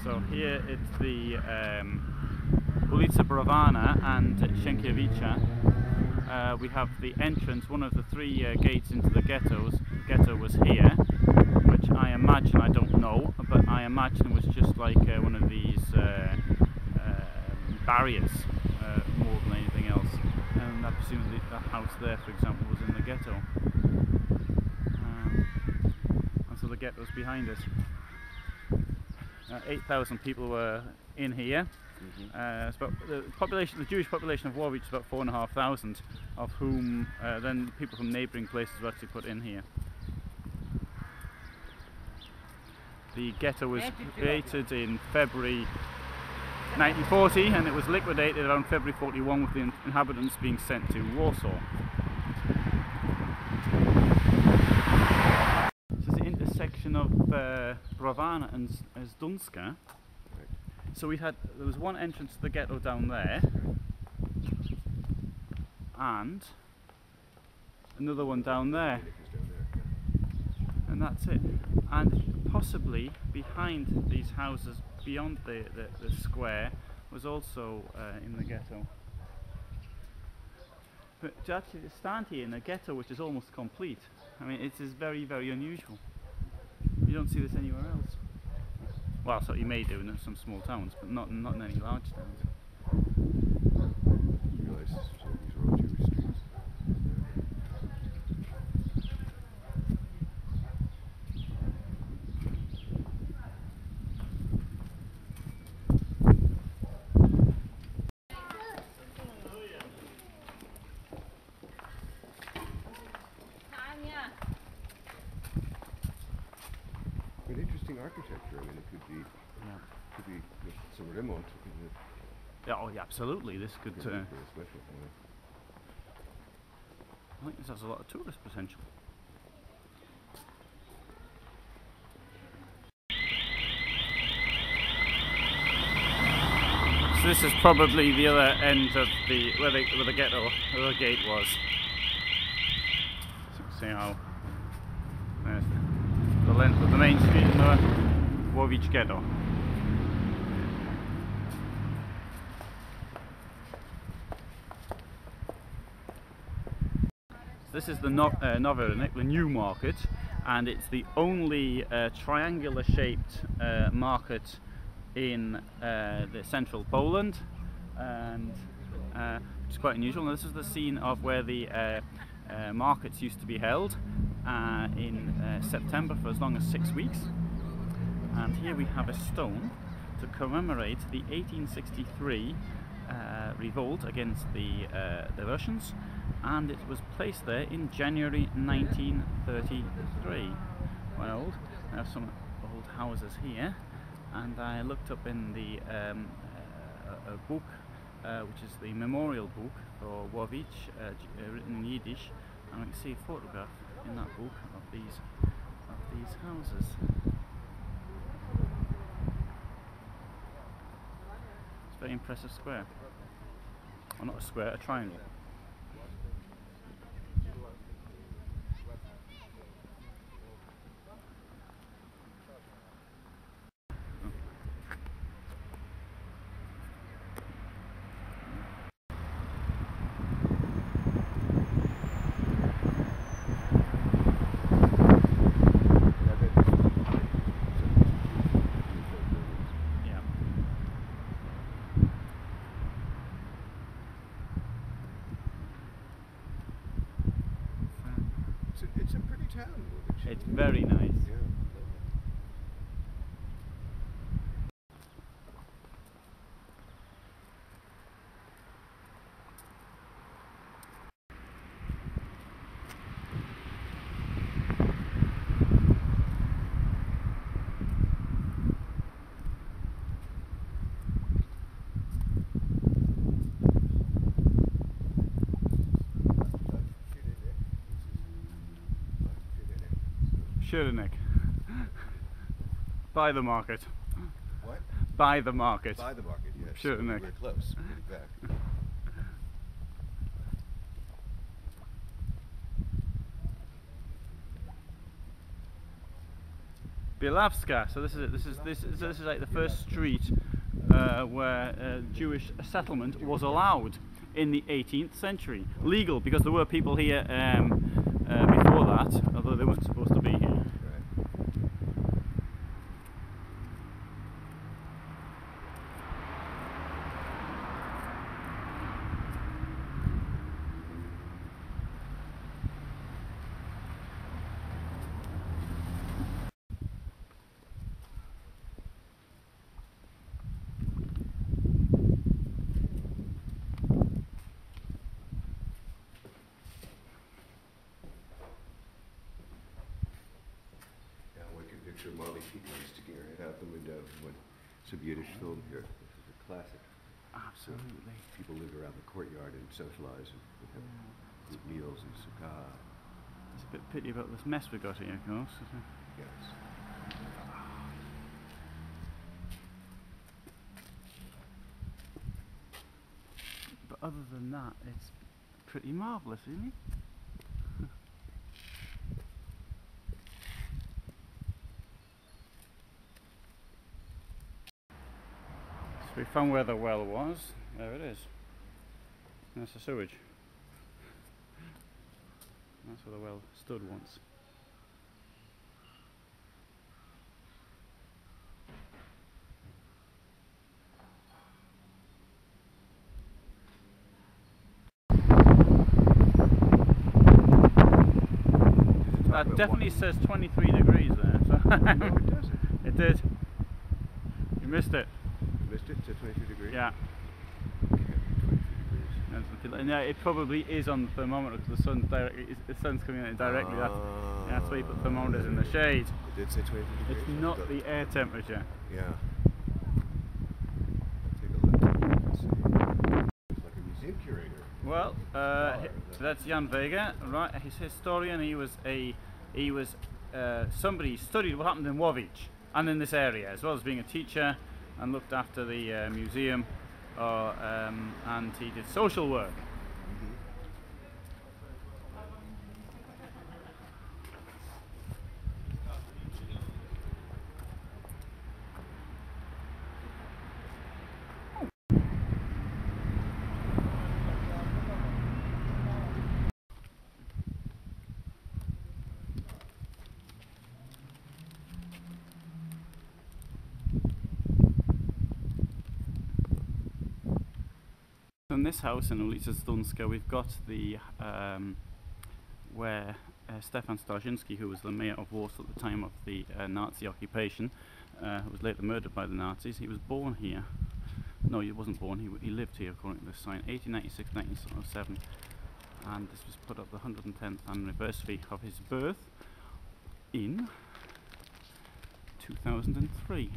So here it's the Ulica Brovana and Sienkiewicza. We have the entrance, one of the three gates into the ghettos. Ghetto was here, which I imagine, I don't know, but I imagine was just like one of these barriers more than anything else. And I presume the house there, for example, was in the ghetto. And so the ghetto's behind us. 8,000 people were in here. It's about the population, the Jewish population of Łowicz is about 4,500, of whom then people from neighbouring places were actually put in here. The ghetto was created in February 1940 and it was liquidated around February 41 with the inhabitants being sent to Warsaw. This is the intersection of Brovana and Zdunska. So there was one entrance to the ghetto down there and another one down there, and that's it. And possibly behind these houses, beyond the square, was also in the ghetto. But to actually stand here in a ghetto which is almost complete, I mean, it is very, very unusual. You don't see this anywhere else. Well, so you may do in some small towns, but not in any large towns. You realise these are all Jewish streets. An interesting architecture. I mean, it could be with some remote. Yeah, oh yeah, absolutely. This could. I think this has a lot of tourist potential. So this is probably the other end of where the ghetto, where the gate was. So you can see how there's the length of the main street in the Łowicz Ghetto. This is the Nowy, the new market, and it's the only triangular shaped market in the central Poland, and which is quite unusual. Now, this is the scene of where the markets used to be held in September for as long as 6 weeks. And here we have a stone to commemorate the 1863 revolt against the Russians, and it was placed there in January 1933. Quite old. I have some old houses here, and I looked up in the a book, which is the memorial book for Łowicz, written in Yiddish, and we can see a photograph in that book of these houses. It's a very impressive square. Well, not a square, a triangle. It's a pretty town. It's very nice. Yeah. Schöneck. By the market. What? By the market. By the market, yes. Schöneck. We're close. We're back. Bielawska. So this is it. This is like the first street where Jewish settlement was allowed in the 18th century. Legal, because there were people here before that, although they weren't supposed to be here. Picture Molly Peacock sticking her head out the window when some Yiddish film here. This is a classic. Absolutely. People live around the courtyard and socialize and have group meals and sukkah. It's a bit pity about this mess we got here, of course. Yes. But other than that, it's pretty marvellous, isn't it? We found where the well was. There it is. That's the sewage. That's where the well stood once. That definitely says 23 degrees there. So No, it doesn't. It did. You missed it. Missed it? It said 23 degrees? Yeah. Okay, 23 degrees. And it probably is on the thermometer because the sun's coming at it directly. That's why you put thermometers in the shade. It did say 23 degrees? It's not the air temperature. Yeah. Take a look. Let's see. Looks like a museum curator. Well, that's Jan Vega, right? He's a historian. He was somebody who studied what happened in Łowicz and in this area, as well as being a teacher, and looked after the museum, and he did social work. In this house in Ulica Stunska, we've got the where Stefan Starzyński, who was the mayor of Warsaw at the time of the Nazi occupation, who was later murdered by the Nazis. He was born here. No, he wasn't born. He lived here, according to this sign, 1896, 1907, and this was put up the 110th anniversary of his birth in 2003.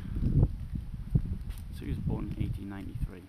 So he was born in 1893.